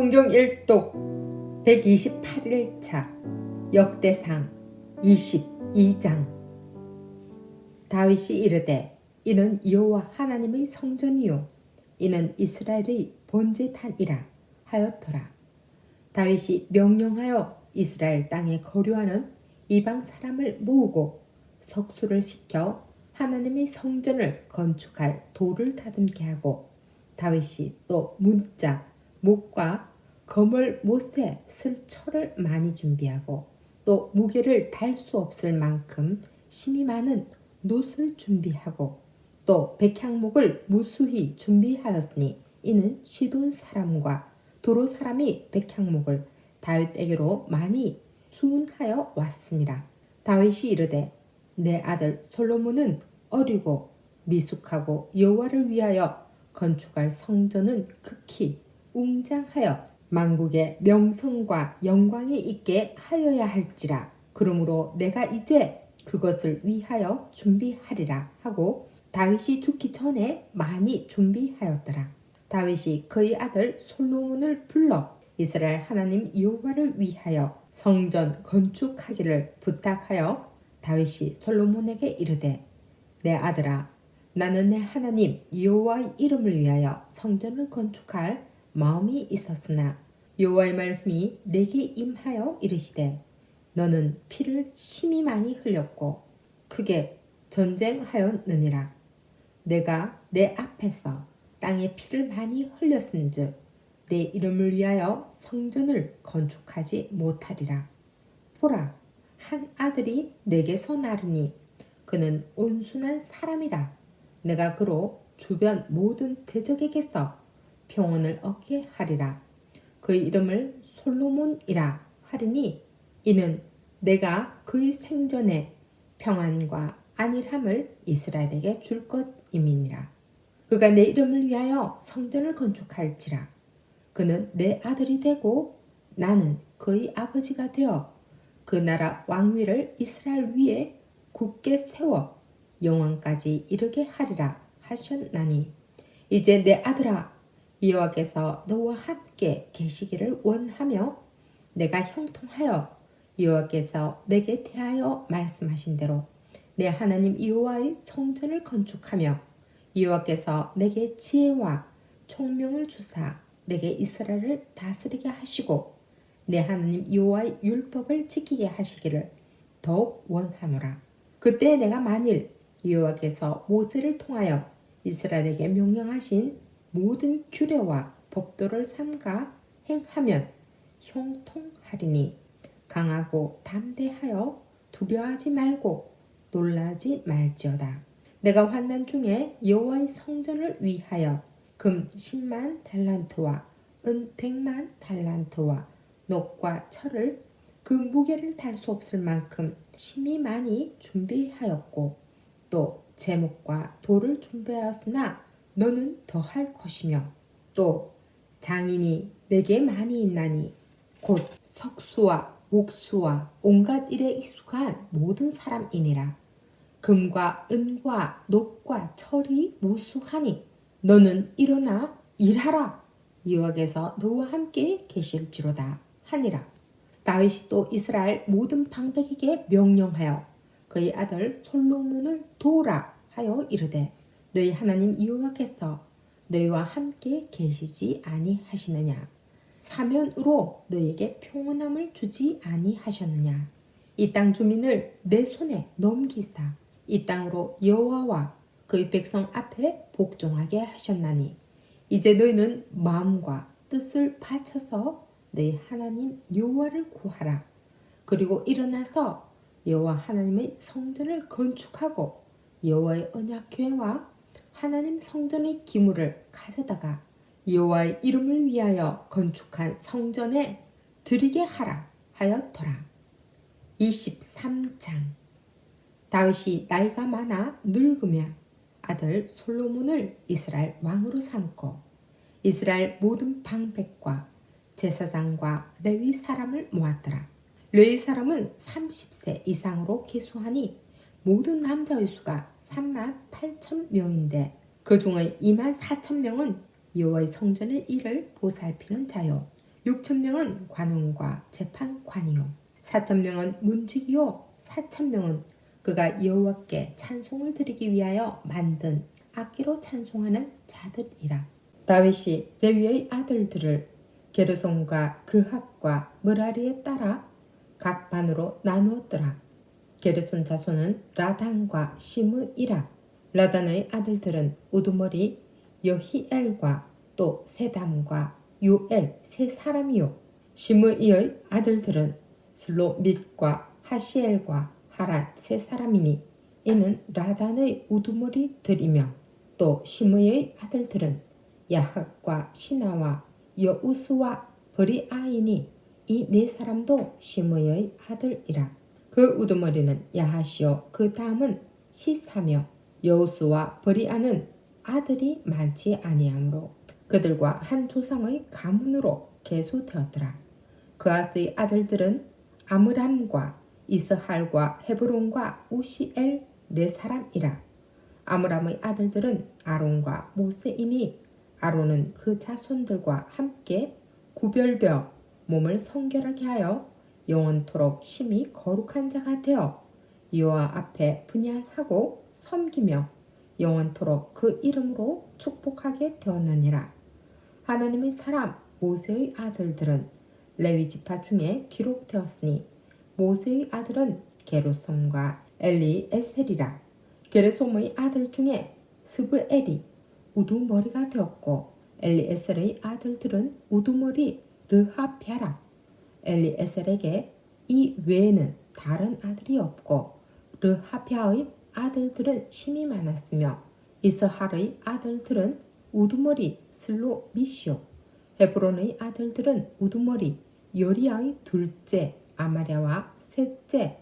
성경 일독 128일차 역대상 22장. 다윗이 이르되 이는 여호와 하나님의 성전이요 이는 이스라엘의 번제단이라 하였더라. 다윗이 명령하여 이스라엘 땅에 거류하는 이방 사람을 모으고 석수를 시켜 하나님의 성전을 건축할 돌을 다듬게 하고, 다윗이 또 문자, 목과 거물 못에 쓸 철을 많이 준비하고, 또 무게를 달 수 없을 만큼 심이 많은 놋을 준비하고, 또 백향목을 무수히 준비하였으니 이는 시돈 사람과 도로 사람이 백향목을 다윗에게로 많이 수운하여 왔습니다. 다윗이 이르되 내 아들 솔로몬은 어리고 미숙하고 여호와를 위하여 건축할 성전은 극히 웅장하여 만국의 명성과 영광이 있게 하여야 할지라. 그러므로 내가 이제 그것을 위하여 준비하리라 하고 다윗이 죽기 전에 많이 준비하였더라. 다윗이 그의 아들 솔로몬을 불러 이스라엘 하나님 여호와를 위하여 성전 건축하기를 부탁하여 다윗이 솔로몬에게 이르되 내 아들아, 나는 내 하나님 여호와의 이름을 위하여 성전을 건축할 마음이 있었으나 여호와의 말씀이 내게 임하여 이르시되 너는 피를 심히 많이 흘렸고 크게 전쟁하였느니라. 내가 내 앞에서 땅에 피를 많이 흘렸은즉 내 이름을 위하여 성전을 건축하지 못하리라. 보라, 한 아들이 내게서 나르니 그는 온순한 사람이라. 내가 그로 주변 모든 대적에게서 평온을 얻게 하리라. 그의 이름을 솔로몬이라 하리니 이는 내가 그의 생전에 평안과 안일함을 이스라엘에게 줄 것임이니라. 그가 내 이름을 위하여 성전을 건축할지라. 그는 내 아들이 되고 나는 그의 아버지가 되어 그 나라 왕위를 이스라엘 위에 굳게 세워 영원까지 이르게 하리라 하셨나니, 이제 내 아들아, 여호와께서 너와 함께 계시기를 원하며 내가 형통하여 여호와께서 내게 대하여 말씀하신 대로 내 하나님 여호와의 성전을 건축하며 여호와께서 내게 지혜와 총명을 주사 내게 이스라엘을 다스리게 하시고 내 하나님 여호와의 율법을 지키게 하시기를 더욱 원하노라. 그때 내가 만일 여호와께서 모세를 통하여 이스라엘에게 명령하신 모든 규례와 법도를 삼가 행하면 형통하리니 강하고 담대하여 두려워하지 말고 놀라지 말지어다. 내가 환난 중에 여호와의 성전을 위하여 금 10만 달란트와 은 100만 달란트와 놋과 철을 그 무게를 달 수 없을 만큼 심히 많이 준비하였고, 또 제목과 돌을 준비하였으나 너는 더할 것이며, 또 장인이 내게 많이 있나니 곧 석수와 목수와 온갖 일에 익숙한 모든 사람이니라. 금과 은과 놋과 철이 무수하니 너는 일어나 일하라. 여호와께서 너와 함께 계실지로다 하니라. 다윗이 또 이스라엘 모든 방백에게 명령하여 그의 아들 솔로몬을 도우라 하여 이르되 너희 하나님 여호와께서 너희와 함께 계시지 아니하시느냐? 사면으로 너희에게 평온함을 주지 아니하셨느냐? 이 땅 주민을 내 손에 넘기사 이 땅으로 여호와와 그의 백성 앞에 복종하게 하셨나니 이제 너희는 마음과 뜻을 바쳐서 너희 하나님 여호와를 구하라. 그리고 일어나서 여호와 하나님의 성전을 건축하고 여호와의 언약궤와 하나님 성전의 기물을 가져다가 여호와의 이름을 위하여 건축한 성전에 드리게 하라 하였더라. 23장. 다윗이 나이가 많아 늙으며 아들 솔로몬을 이스라엘 왕으로 삼고 이스라엘 모든 방백과 제사장과 레위 사람을 모았더라. 레위 사람은 30세 이상으로 계수하니 모든 남자의 수가 38,000명인데 그 중의 24,000명은 여호와의 성전의 일을 보살피는 자요 6,000명은 관원과 재판관이요 4,000명은 문지기요 4,000명은 그가 여호와께 찬송을 드리기 위하여 만든 악기로 찬송하는 자들이라. 다윗이 레위의 아들들을 게르손과 그핫과 므라리에 따라 각 반으로 나누었더라. 게르손 자손은 라단과 시므이라. 라단의 아들들은 우두머리 여히엘과 또 세담과 요엘 세 사람이요. 시므이의 아들들은 슬로밋과 하시엘과 하란 세 사람이니 이는 라단의 우두머리들이며 또 시므이의 아들들은 야학과 시나와 여우스와 브리아이니 이 네 사람도 시므이의 아들이라. 그 우두머리는 야하시요 그 다음은 시사며 여우스와 브리아는 아들이 많지 아니하므로 그들과 한 조상의 가문으로 계수되었더라. 그아스의 아들들은 아므람과 이스할과 헤브론과 우시엘 네 사람이라. 아므람의 아들들은 아론과 모세이니 아론은 그 자손들과 함께 구별되어 몸을 성결하게 하여 영원토록 심히 거룩한 자가 되어 여호와 앞에 분향하고 섬기며 영원토록 그 이름으로 축복하게 되었느니라. 하나님의 사람 모세의 아들들은 레위 지파 중에 기록되었으니 모세의 아들은 게르솜과 엘리에셀이라. 게르솜의 아들 중에 스브엘이 우두머리가 되었고 엘리에셀의 아들들은 우두머리 르하랴라. 엘리에셀에게 이 외에는 다른 아들이 없고 르하랴의 아들들은 심이 많았으며 이스할의 아들들은 우두머리 슬로미시오. 헤브론의 아들들은 우두머리 요리아의 둘째 아마랴와 셋째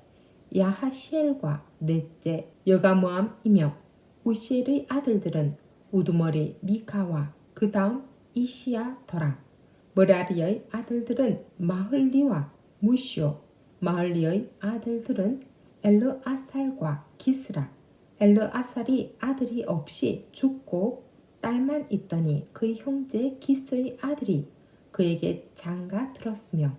야하시엘과 넷째 여가모암이며 우시엘의 아들들은 우두머리 미카와 그 다음 이시야더라. 머라리의 아들들은 마흘리와 무시오. 마흘리의 아들들은 엘르아살과 기스라. 엘르아살이 아들이 없이 죽고 딸만 있더니 그의 형제 기스의 아들이 그에게 장가 들었으며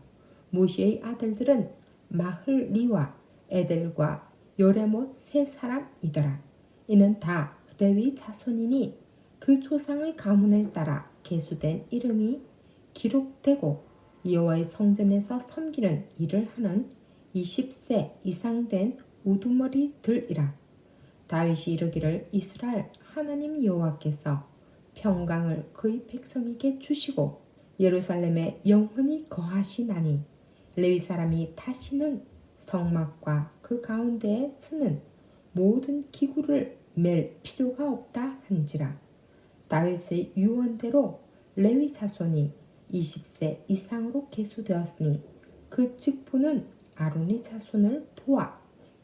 무시의 아들들은 마흘리와 에델과 요레못 세 사람이더라. 이는 다 레위 자손이니 그 조상의 가문을 따라 계수된 이름이 기록되고 여호와의 성전에서 섬기는 일을 하는 20세 이상 된 우두머리들이라. 다윗이 이르기를 이스라엘 하나님 여호와께서 평강을 그의 백성에게 주시고 예루살렘에 영원히 거하시나니 레위 사람이 다시는 성막과 그 가운데에 쓰는 모든 기구를 맬 필요가 없다 한지라. 다윗의 유언대로 레위 자손이 20세 이상으로 계수되었으니 그 직분은 아론의 자손을 도와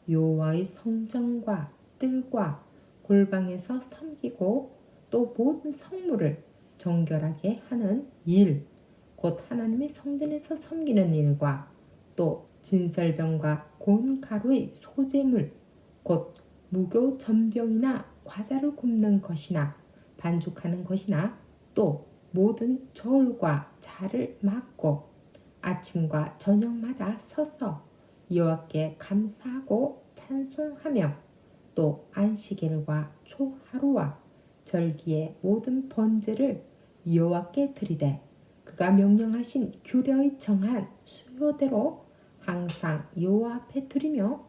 여호와의 성전과 뜰과 골방에서 섬기고 또 모든 성물을 정결하게 하는 일, 곧 하나님의 성전에서 섬기는 일과 또 진설병과 고운 가루의 소재물, 곧 무교 전병이나 과자를 굽는 것이나 반죽하는 것이나 또 모든 저울과 자를 막고 아침과 저녁마다 서서 여호와께 감사하고 찬송하며 또 안식일과 초하루와 절기의 모든 번제를 여호와께 드리되 그가 명령하신 규례의 정한 수요대로 항상 여호와 앞에 드리며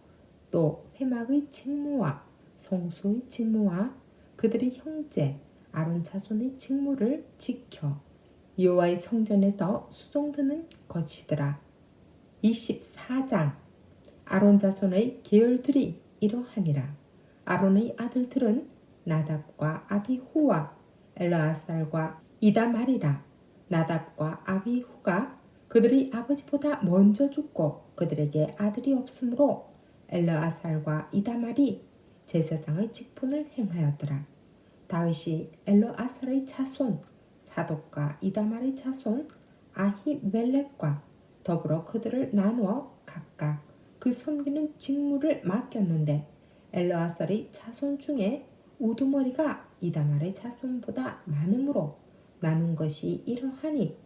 또 회막의 직무와 성소의 직무와 그들의 형제 아론 자손의 직무를 지켜 여호와의 성전에서 수종드는 것이더라. 24장 아론 자손의 계열들이 이러하니라. 아론의 아들들은 나답과 아비후와 엘르아살과 이다말이라. 나답과 아비후가 그들의 아버지보다 먼저 죽고 그들에게 아들이 없으므로 엘르아살과 이다말이 제사장의 직분을 행하였더라. 다윗이 엘르아살의 자손 사독과 이다말의 자손 아히멜렉과 더불어 그들을 나누어 각각 그 섬기는 직무를 맡겼는데 엘르아살의 자손 중에 우두머리가 이다말의 자손보다 많으므로 나눈 것이 이러하니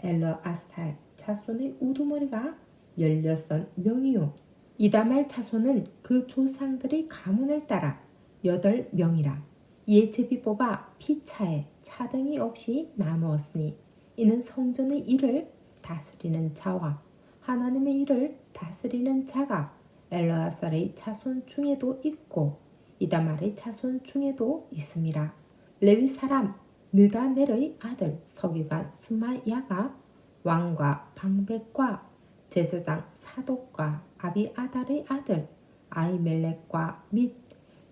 엘르아살 자손의 우두머리가 16명이요. 이다말 자손은 그 조상들의 가문을 따라 8명이라. 이에 제비 뽑아 피차에 차등이 없이 나누었으니 이는 성전의 일을 다스리는 자와 하나님의 일을 다스리는 자가 엘르아살의 자손 중에도 있고 이다말의 자손 중에도 있음이라. 레위 사람 느다넬의 아들 서기관 스마야가 왕과 방백과 제사장 사독과 아비아달의 아들 아이멜렉과 및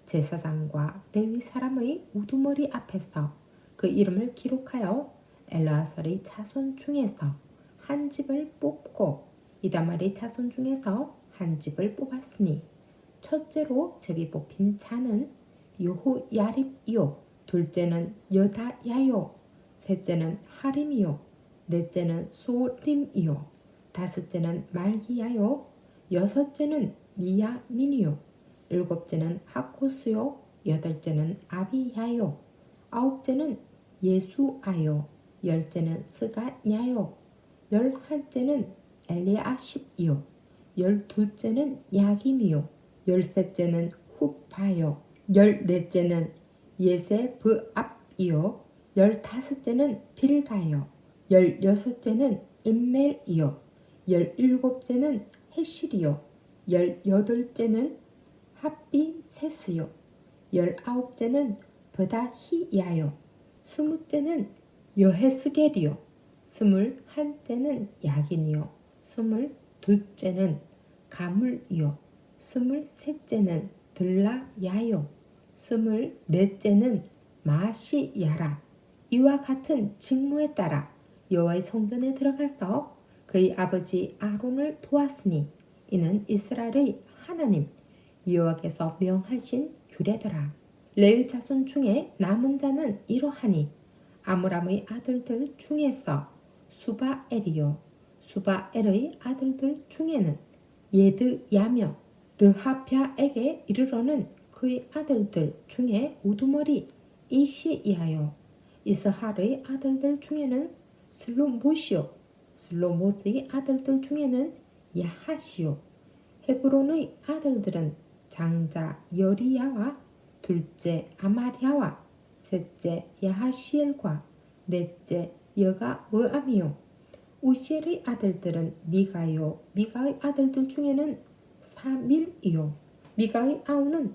제사장과 레위 사람의 우두머리 앞에서 그 이름을 기록하여 엘르아살의 자손 중에서 한 집을 뽑고 이다말의 자손 중에서 한 집을 뽑았으니 첫째로 제비 뽑힌 자는 요호야립이요, 둘째는 여다야요, 셋째는 하림이요, 넷째는 소림이요, 다섯째는 말기야요, 여섯째는 미야민이요, 일곱째는 하코스요, 여덟째는 아비야요, 아홉째는 예수아요, 열째는 스가냐요, 열한째는 엘리아십이요, 열두째는 야김이요, 열셋째는 후파요, 열넷째는 예세브압이요, 열다섯째는 빌가요, 열여섯째는 임멜이요, 열일곱째는 헤실이요, 열여덟째는 핫비세스요, 열아홉째는 브다히야요, 스무째는 여헤스겔이요, 스물한째는 야긴이요, 스물두째는 가물이요, 스물셋째는 들라야요, 스물넷째는 마시야라. 이와 같은 직무에 따라 여호와의 성전에 들어가서 그의 아버지 아론을 도왔으니 이는 이스라엘의 하나님 여호와께서 명하신 규례더라. 레위 자손 중에 남은 자는 이러하니 아므람의 아들들 중에서 수바엘이요, 수바엘의 아들들 중에는 예드야며 르하랴에게 이르러는 그의 아들들 중에 우두머리 이시야요, 이스할의 아들들 중에는 슬로못이요, 슬로못의 아들들 중에는 야하시요, 헤브론의 아들들은 장자 여리야와 둘째 아마랴와 셋째 야하시엘과 넷째 여가므암이요, 우시엘의 아들들은 미가요, 미가의 아들들 중에는 사밀이요, 미가의 아우는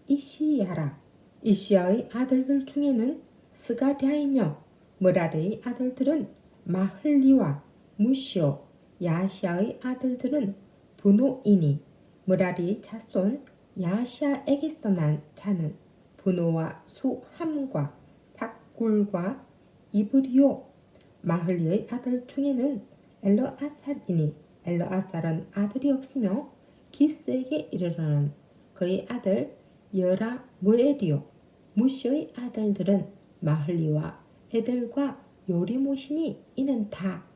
이시야라. 이시야의 아들들 중에는 스가랴이며 므랄의 아들들은 마흘리와 무시오, 야시아의 아들들은 분노이니 므랄의 자손 야시아에게서 난 자는 분노와 수함과 삭굴과 이브리오. 마흘리의 아들 중에는 엘르아살이니 엘르아살은 아들이 없으며 기스에게 이르러는 그의 아들 여라무엘이요, 무시의 아들들은 마흘리와 에델과 요리모시니 이는 다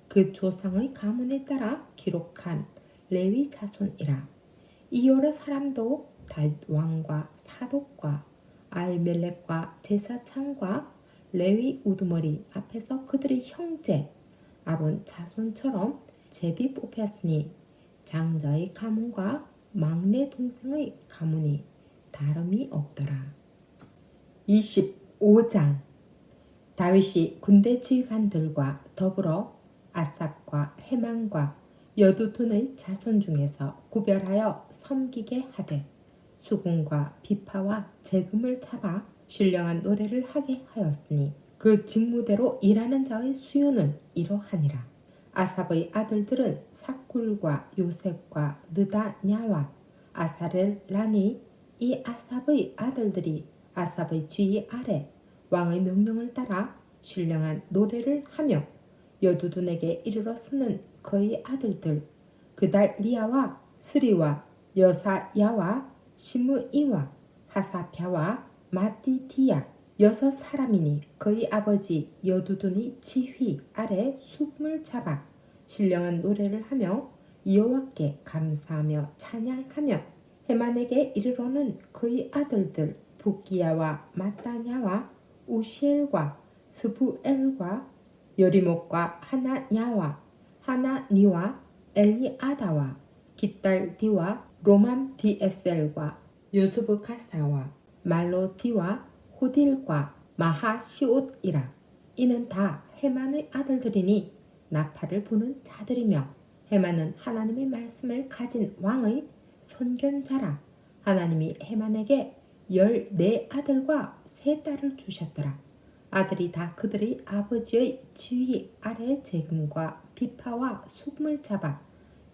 그 조상의 가문에 따라 기록한 레위 자손이라. 이 여러 사람도 다윗 왕과 사독과 아히멜렉과 제사장과 레위 우두머리 앞에서 그들의 형제 아론 자손처럼 제비 뽑혔으니 장자의 가문과 막내 동생의 가문이 다름이 없더라. 25장. 다윗이 군대 지휘관들과 더불어 아삽과 헤만과 여두둔의 자손 중에서 구별하여 섬기게 하되 수금과 비파와 재금을 잡아 신령한 노래를 하게 하였으니 그 직무대로 일하는 자의 수요는 이러하니라. 아삽의 아들들은 삭굴과 요셉과 느다냐와 아사렐라니 이 아삽의 아들들이 아삽의 지휘 아래 왕의 명령을 따라 신령한 노래를 하며 여두둔에게 이르러 쓰는 그의 아들들 그달리아와 스리와 여사야와 시므이와 하사펴와 마띠디야 여섯 사람이니 그의 아버지 여두둔이 지휘 아래 수금을 잡아 신령한 노래를 하며 여호와께 감사하며 찬양하며 헤만에게 이르러는 그의 아들들 부기야와 마따냐와 우시엘과 스부엘과 여리목과 하나냐와 하나니와 엘리아다와 깃달디와 로맘디에셀과 요스브가사와 말로디와 호딜과 마하시옷이라. 이는 다 헤만의 아들들이니 나팔을 부는 자들이며 헤만은 하나님의 말씀을 가진 왕의 선견자라. 하나님이 헤만에게 14아들과 3딸을 주셨더라. 아들이 다 그들의 아버지의 지위 아래 재금과 비파와 수금을 잡아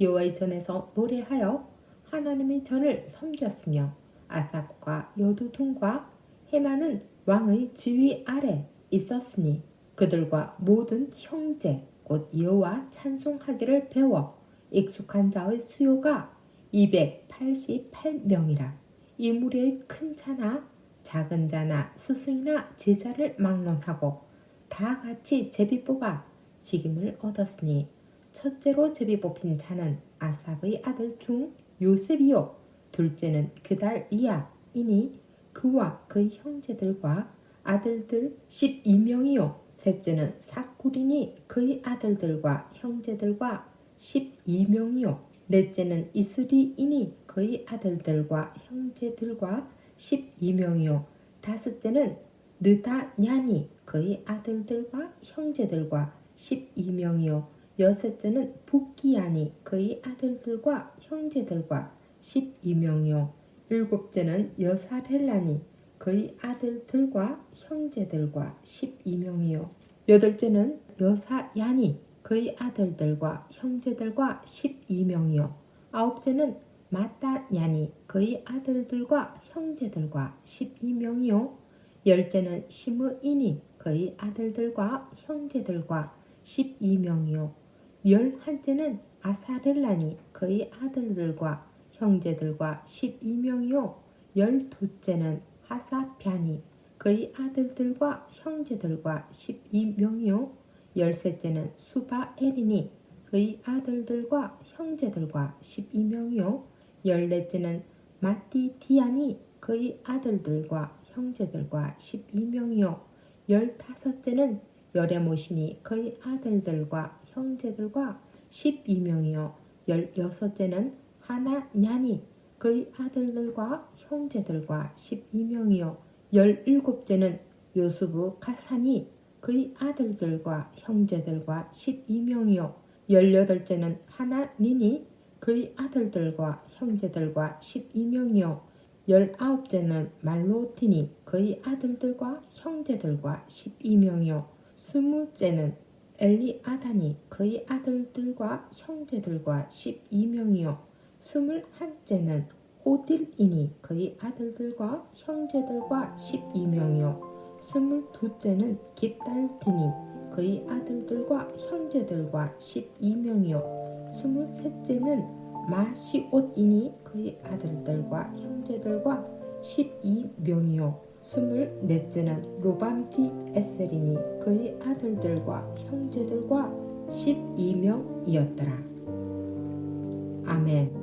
여호와의 전에서 노래하여 하나님의 전을 섬겼으며 아삽과 여두둔과 헤만은 왕의 지위 아래 있었으니 그들과 모든 형제 곧 여호와 찬송하기를 배워 익숙한 자의 수요가 288명이라. 이 무리의 큰 자나 작은 자나 스승이나 제자를 막론하고 다 같이 제비 뽑아 직임을 얻었으니 첫째로 제비 뽑힌 자는 아삽의 아들 중 요셉이요 둘째는 그달이야이니 그와 그의 형제들과 아들들 12명이요 셋째는 사쿠리니 그의 아들들과 형제들과 12명이요 넷째는 이스리이니 그의 아들들과 형제들과 12명이요 다섯째는 느다냐니 그의 아들들과 형제들과 12명이요 여섯째는 북기야니 그의 아들들과 형제들과 12명이요 일곱째는 여사렐라니 그의 아들들과 형제들과 12명이요 여덟째는 여사야니 그의 아들들과 형제들과 12명이요 아홉째는 마따냐니 그의 아들들과 형제들과 12명이요 열째는 시므이니 그의 아들들과 형제들과 12명이요 열한째는 아사렐라니 그의 아들들과 형제들과 12명이요 열두째는 하사럈니 그의 아들들과 형제들과 12명이요 열셋째는 수바엘이니 그의 아들들과 형제들과 12명이요 열넷째는 마띠디아니 그의 아들들과 형제들과 12명이요 열다섯째는 여레모시니 그의 아들들과 형제들과 12명이요 열여섯째는 하나냐니 그의 아들들과 형제들과 12명이요 열일곱째는 요수브 가사니 그의 아들들과 형제들과 12명이요 열여덟째는 하나니니 그의 아들들과 형제들과 12명이요 열아홉째는 말로티니 그의 아들들과 형제들과 12명이요 스물째는 엘리아다니 그의 아들들과 형제들과 12명이요 스물한째는 호딜이니 그의 아들들과 형제들과 12명이요 스물두째는 깃달디니 그의 아들들과 형제들과 12명이요 스물셋째는 마시옷이니 그의 아들들과 형제들과 12명이요 스물넷째는 로밤디 에셀이니 그의 아들들과 형제들과 12명이었더라. 아멘.